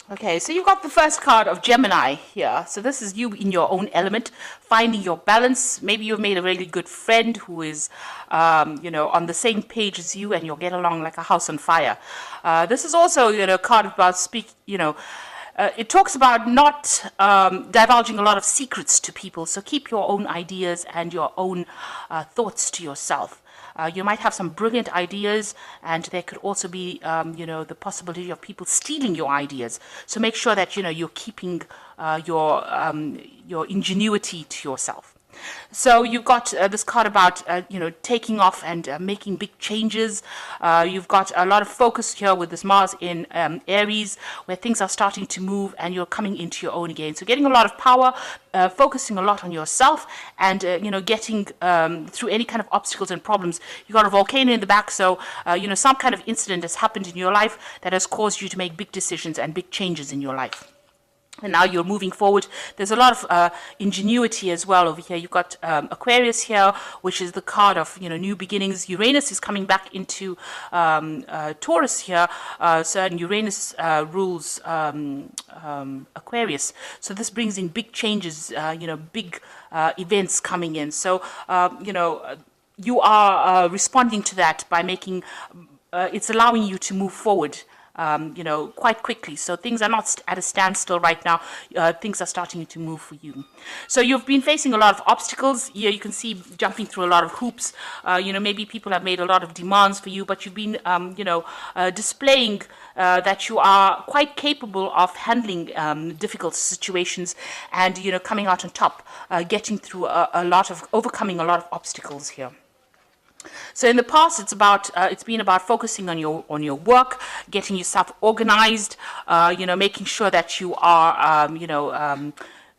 Okay, so you've got the first card of Gemini here. So this is you in your own element, finding your balance. Maybe you've made a really good friend who is, on the same page as you, and you'll get along like a house on fire. This is also, a card about it talks about not divulging a lot of secrets to people. So keep your own ideas and your own thoughts to yourself. You might have some brilliant ideas, and there could also be, the possibility of people stealing your ideas. So make sure that you're keeping your ingenuity to yourself. So you've got this card about taking off and making big changes. You've got a lot of focus here with this Mars in Aries, where things are starting to move and you're coming into your own again. So getting a lot of power, focusing a lot on yourself, and getting through any kind of obstacles and problems. You've got a volcano in the back, so some kind of incident has happened in your life that has caused you to make big decisions and big changes in your life. And now you're moving forward. There's a lot of ingenuity as well over here. You've got Aquarius here, which is the card of new beginnings. Uranus is coming back into Taurus here. And Uranus rules Aquarius. So this brings in big changes, big events coming in. So you are responding to that by making. It's allowing you to move forward. Quite quickly. So things are not at a standstill right now. Things are starting to move for you. So you've been facing a lot of obstacles. Here you can see jumping through a lot of hoops. Maybe people have made a lot of demands for you, but you've been, displaying that you are quite capable of handling difficult situations and, coming out on top, getting through overcoming a lot of obstacles here. So in the past, it's been about focusing on your work, getting yourself organized, making sure that you are,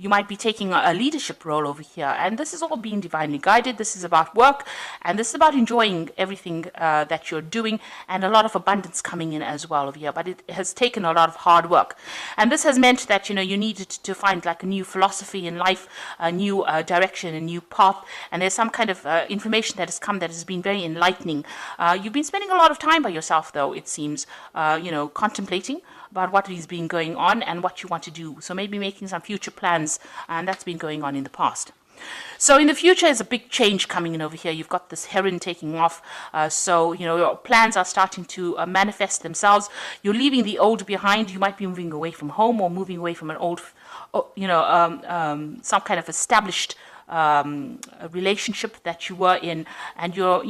you might be taking a leadership role over here. And this is all being divinely guided. This is about work, and this is about enjoying everything that you're doing, and a lot of abundance coming in as well over here. But it has taken a lot of hard work. And this has meant that, you needed to find like a new philosophy in life, a new direction, a new path. And there's some kind of information that has come that has been very enlightening. You've been spending a lot of time by yourself, though, it seems, contemplating about what has been going on and what you want to do. So maybe making some future plans, and that's been going on in the past. So in the future is a big change coming in over here. You've got this heron taking off. So, your plans are starting to manifest themselves. You're leaving the old behind. You might be moving away from home or moving away from an old, some kind of established a relationship that you were in, and you're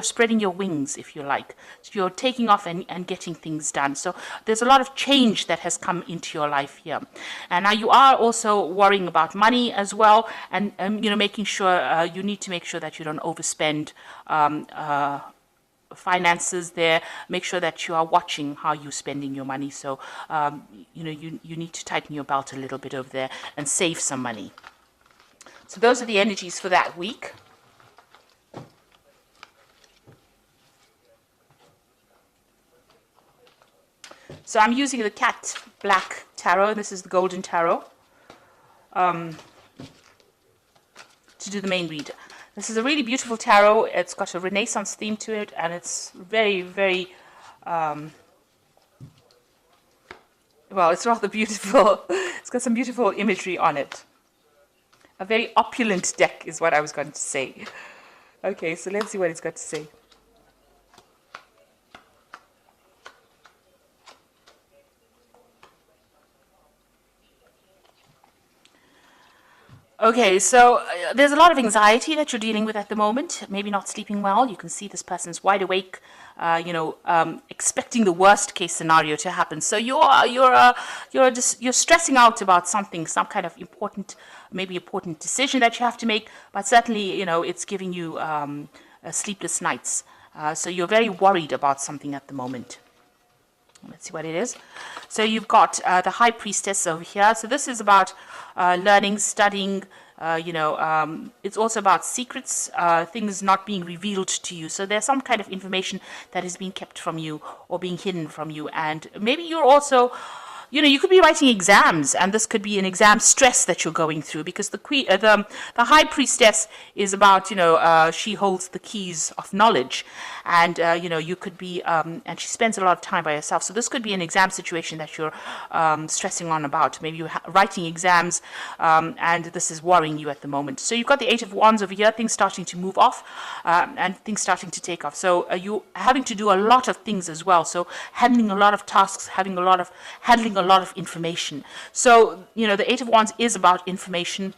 spreading your wings, if you like. So you're taking off and getting things done. So there's a lot of change that has come into your life here. And now you are also worrying about money as well, and making sure you need to make sure that you don't overspend finances there. Make sure that you are watching how you're spending your money. So you need to tighten your belt a little bit over there and save some money. So those are the energies for that week. So I'm using the Cat Black Tarot. This is the Golden Tarot to do the main read. This is a really beautiful tarot. It's got a Renaissance theme to it, and it's very, very, well, it's rather beautiful. It's got some beautiful imagery on it. A very opulent deck is what I was going to say. Okay, so let's see what it's got to say. Okay, so there's a lot of anxiety that you're dealing with at the moment. Maybe not sleeping well. You can see this person's wide awake, expecting the worst case scenario to happen. So you're stressing out about something, some kind of important decision that you have to make. But certainly, it's giving you sleepless nights. So you're very worried about something at the moment. Let's see what it is. So you've got the High Priestess over here. So this is about learning, studying. It's also about secrets, things not being revealed to you. So there's some kind of information that is being kept from you or being hidden from you. And maybe you're also you could be writing exams, and this could be an exam stress that you're going through, because the queen, the high priestess is about, she holds the keys of knowledge, and you could be, and she spends a lot of time by herself. So this could be an exam situation that you're stressing on about. Maybe you're writing exams, and this is worrying you at the moment. So you've got the Eight of Wands over here, things starting to move off, and things starting to take off. So you having to do a lot of things as well. So handling a lot of tasks, handling a lot of information. So the Eight of Wands is about information.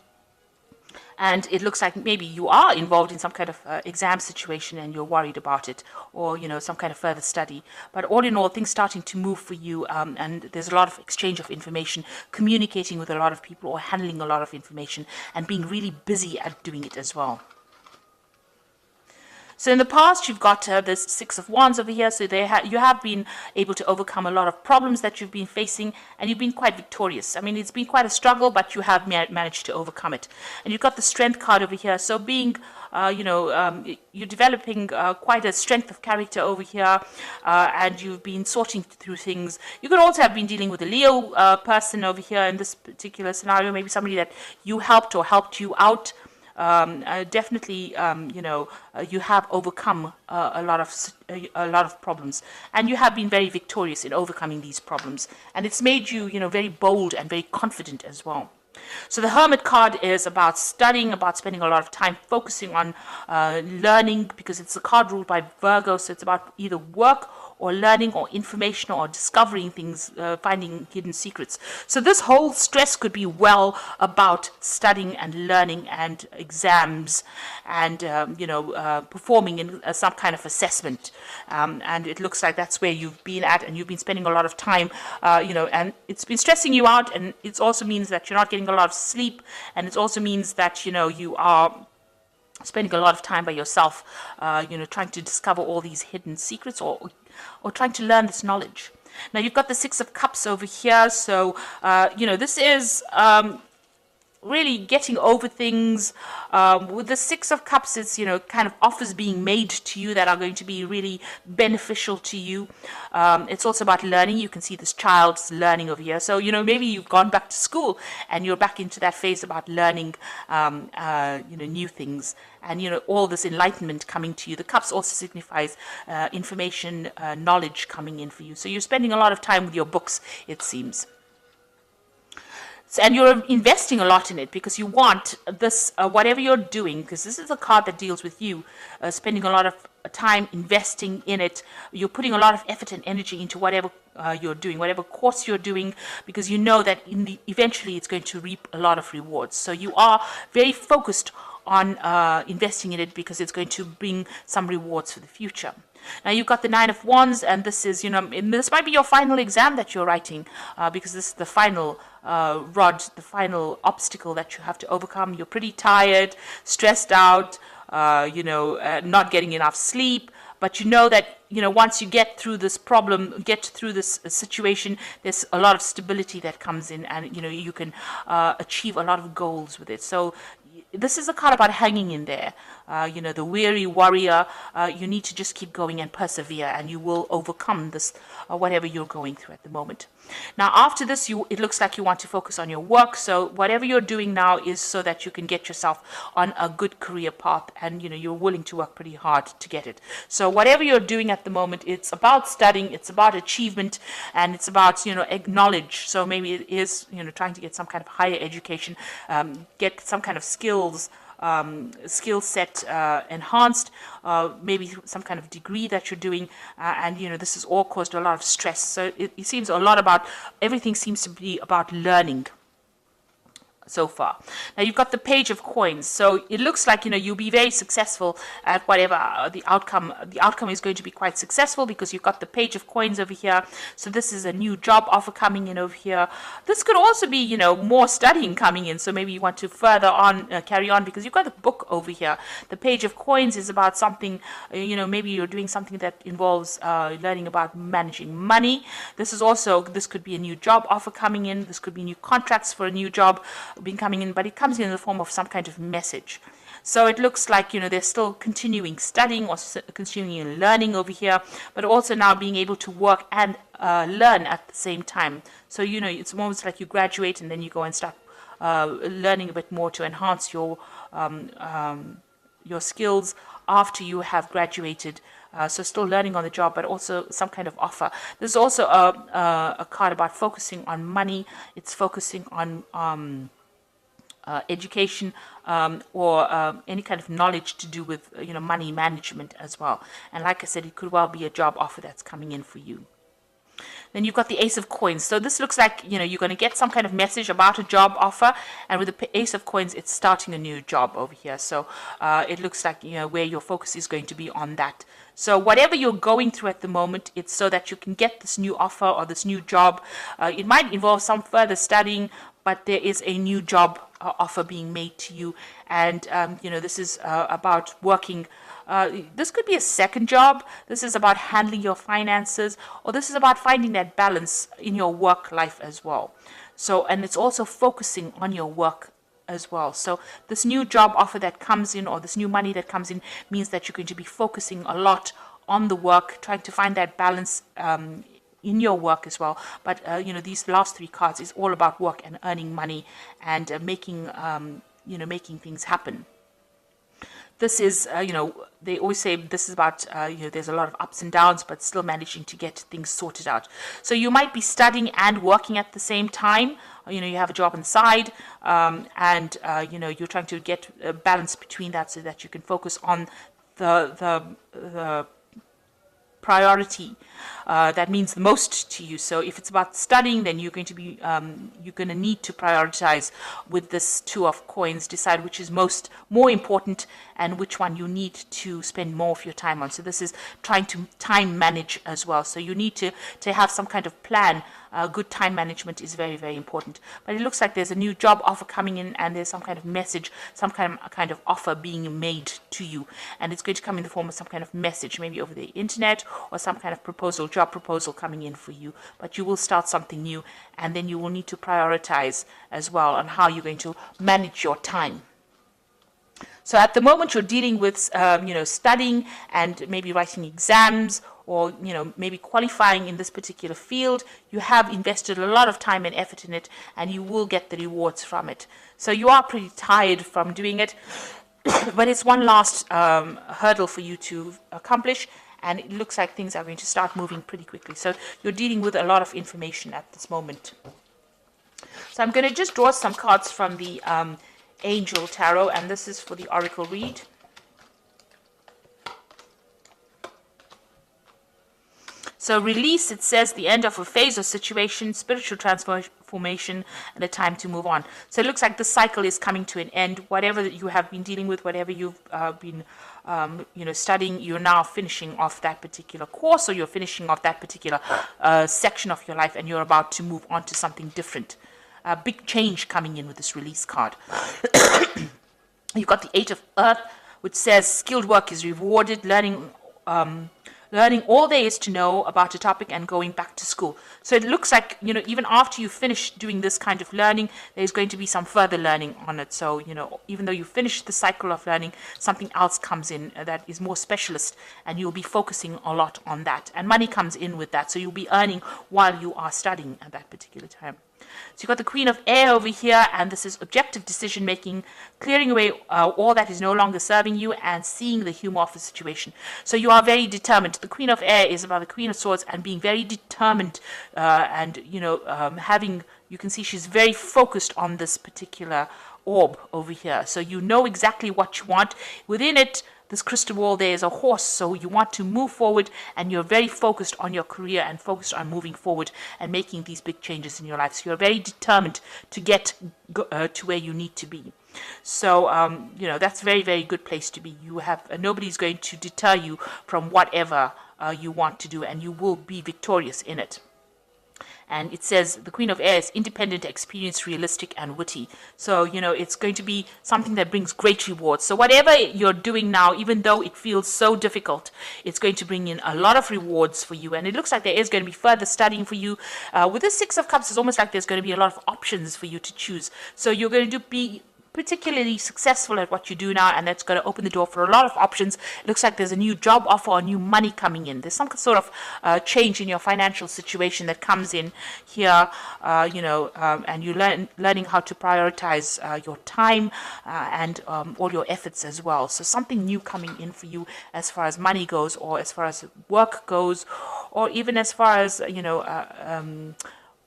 And it looks like maybe you are involved in some kind of exam situation and you're worried about it, or some kind of further study. But all in all, things starting to move for you, and there's a lot of exchange of information, communicating with a lot of people, or handling a lot of information, and being really busy at doing it as well. So in the past, you've got this Six of Wands over here. So you have been able to overcome a lot of problems that you've been facing, and you've been quite victorious. I mean, it's been quite a struggle, but you have managed to overcome it. And you've got the Strength card over here. So being, you're developing quite a strength of character over here, and you've been sorting through things. You could also have been dealing with a Leo person over here in this particular scenario, maybe somebody that you helped or helped you out. Definitely, you have overcome a lot of problems, and you have been very victorious in overcoming these problems, and it's made you, very bold and very confident as well. So the Hermit card is about studying, about spending a lot of time focusing on learning, because it's a card ruled by Virgo, so it's about either work or learning or information or discovering things, finding hidden secrets. So this whole stress could be well about studying and learning and exams and, performing in some kind of assessment. And it looks like that's where you've been at, and you've been spending a lot of time, and it's been stressing you out, and it also means that you're not getting a lot of sleep, and it also means that, you are spending a lot of time by yourself, trying to discover all these hidden secrets, or trying to learn this knowledge. Now you've got the Six of Cups over here, so this is really getting over things. With the Six of Cups, it's, kind of offers being made to you that are going to be really beneficial to you. It's also about learning. You can see this child's learning over here. So, maybe you've gone back to school and you're back into that phase about learning, new things. And, all this enlightenment coming to you. The cups also signifies information, knowledge coming in for you. So you're spending a lot of time with your books, it seems. And you're investing a lot in it, because you want this, whatever you're doing, because this is a card that deals with you, spending a lot of time investing in it. You're putting a lot of effort and energy into whatever you're doing, whatever course you're doing, because you know that eventually it's going to reap a lot of rewards. So you are very focused on investing in it, because it's going to bring some rewards for the future. Now you've got the Nine of Wands, and this is, this might be your final exam that you're writing, because this is the final the final obstacle that you have to overcome. You're pretty tired, stressed out, not getting enough sleep, but you know that, once you get through this problem, get through this situation, there's a lot of stability that comes in, and, you can achieve a lot of goals with it. So this is a card about hanging in there. The weary warrior, you need to just keep going and persevere, and you will overcome this, whatever you're going through at the moment. Now, after this, it looks like you want to focus on your work. So whatever you're doing now is so that you can get yourself on a good career path, and, you're willing to work pretty hard to get it. So whatever you're doing at the moment, it's about studying, it's about achievement, and it's about, knowledge. So maybe it is, trying to get some kind of higher education, get some kind of skill set enhanced, maybe some kind of degree that you're doing, and this has all caused a lot of stress. So it seems a lot about, everything seems to be about learning so far. Now you've got the Page of Coins, so it looks like you'll be very successful at whatever the outcome. The outcome is going to be quite successful, because you've got the Page of Coins over here. So this is a new job offer coming in over here. This could also be more studying coming in, so maybe you want to further on carry on, because you've got the book over here. The Page of Coins is about something, maybe you're doing something that involves learning about managing money. This could be a new job offer coming in. This could be new contracts for a new job being coming in, but it comes in the form of some kind of message. So it looks like, they're still continuing studying or continuing learning over here, but also now being able to work and learn at the same time. So, it's almost like you graduate and then you go and start learning a bit more to enhance your skills after you have graduated. So still learning on the job, but also some kind of offer. There's also a card about focusing on money. It's focusing on education or any kind of knowledge to do with money management as well. And like I said, it could well be a job offer that's coming in for you. Then you've got the Ace of Coins. So this looks like, you're going to get some kind of message about a job offer. And with the Ace of Coins, it's starting a new job over here. So it looks like, where your focus is going to be on that. So whatever you're going through at the moment, it's so that you can get this new offer or this new job. It might involve some further studying, but there is a new job offer being made to you. And, this is about working. This could be a second job. This is about handling your finances, or this is about finding that balance in your work life as well. So, and it's also focusing on your work as well. So this new job offer that comes in, or this new money that comes in, means that you're going to be focusing a lot on the work, trying to find that balance in your work as well. But these last three cards is all about work and earning money and making things happen. This is, they always say this is about, there's a lot of ups and downs, but still managing to get things sorted out. So you might be studying and working at the same time. You have a job on the side, and, you're trying to get a balance between that so that you can focus on the priority that means the most to you. So if it's about studying, then you're going to be need to prioritize with this Two of Coins, decide which is more important and which one you need to spend more of your time on. So this is trying to time manage as well. So you need to have some kind of plan. Good time management is very, very important. But it looks like there's a new job offer coming in, and there's some kind of message, some kind of offer being made to you. And it's going to come in the form of some kind of message, maybe over the internet, or some kind of job proposal coming in for you. But you will start something new, and then you will need to prioritize as well on how you're going to manage your time. So at the moment, you're dealing with, studying and maybe writing exams, or, maybe qualifying in this particular field. You have invested a lot of time and effort in it, and you will get the rewards from it. So you are pretty tired from doing it, but it's one last hurdle for you to accomplish, and it looks like things are going to start moving pretty quickly. So you're dealing with a lot of information at this moment. So I'm going to just draw some cards from the Angel Tarot, and this is for the Oracle read. So release, it says the end of a phase or situation, spiritual transformation, and a time to move on. So it looks like the cycle is coming to an end. Whatever you have been dealing with, whatever you've been studying, you're now finishing off that particular course, or you're finishing off that particular section of your life, and you're about to move on to something different. A big change coming in with this release card. You've got the Eight of Earth, which says skilled work is rewarded, learning all there is to know about a topic and going back to school. So it looks like, even after you finish doing this kind of learning, there's going to be some further learning on it. So, even though you finish the cycle of learning, something else comes in that is more specialist, and you'll be focusing a lot on that. And money comes in with that. So you'll be earning while you are studying at that particular time. So you've got the Queen of Air over here, and this is objective decision making, clearing away all that is no longer serving you, and seeing the humor of the situation. So you are very determined. The Queen of Air is about the Queen of Swords and being very determined, and you can see she's very focused on this particular orb over here. So you know exactly what you want. Within it, this crystal ball, there is a horse, so you want to move forward, and you're very focused on your career and focused on moving forward and making these big changes in your life. So you're very determined to get to where you need to be. So, that's a very, very good place to be. You have nobody's going to deter you from whatever you want to do, and you will be victorious in it. And it says the Queen of Air is independent, experienced, realistic, and witty. So, it's going to be something that brings great rewards. So whatever you're doing now, even though it feels so difficult, it's going to bring in a lot of rewards for you. And it looks like there is going to be further studying for you. With the Six of Cups, it's almost like there's going to be a lot of options for you to choose. So you're going to be particularly successful at what you do now, and that's going to open the door for a lot of options. It looks like there's a new job offer or new money coming in. There's some sort of change in your financial situation that comes in here, and you're learning how to prioritize your time and all your efforts as well. So something new coming in for you as far as money goes, or as far as work goes, or even as far as,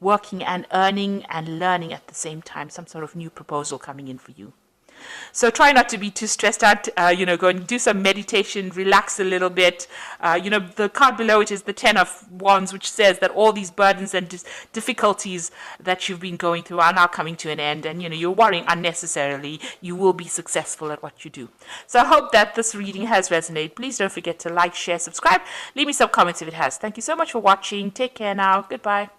working and earning and learning at the same time, some sort of new proposal coming in for you. So try not to be too stressed out, go and do some meditation, relax a little bit. The card below it is the 10 of Wands, which says that all these burdens and difficulties that you've been going through are now coming to an end, and, you're worrying unnecessarily. You will be successful at what you do. So I hope that this reading has resonated. Please don't forget to like, share, subscribe. Leave me some comments if it has. Thank you so much for watching. Take care now. Goodbye.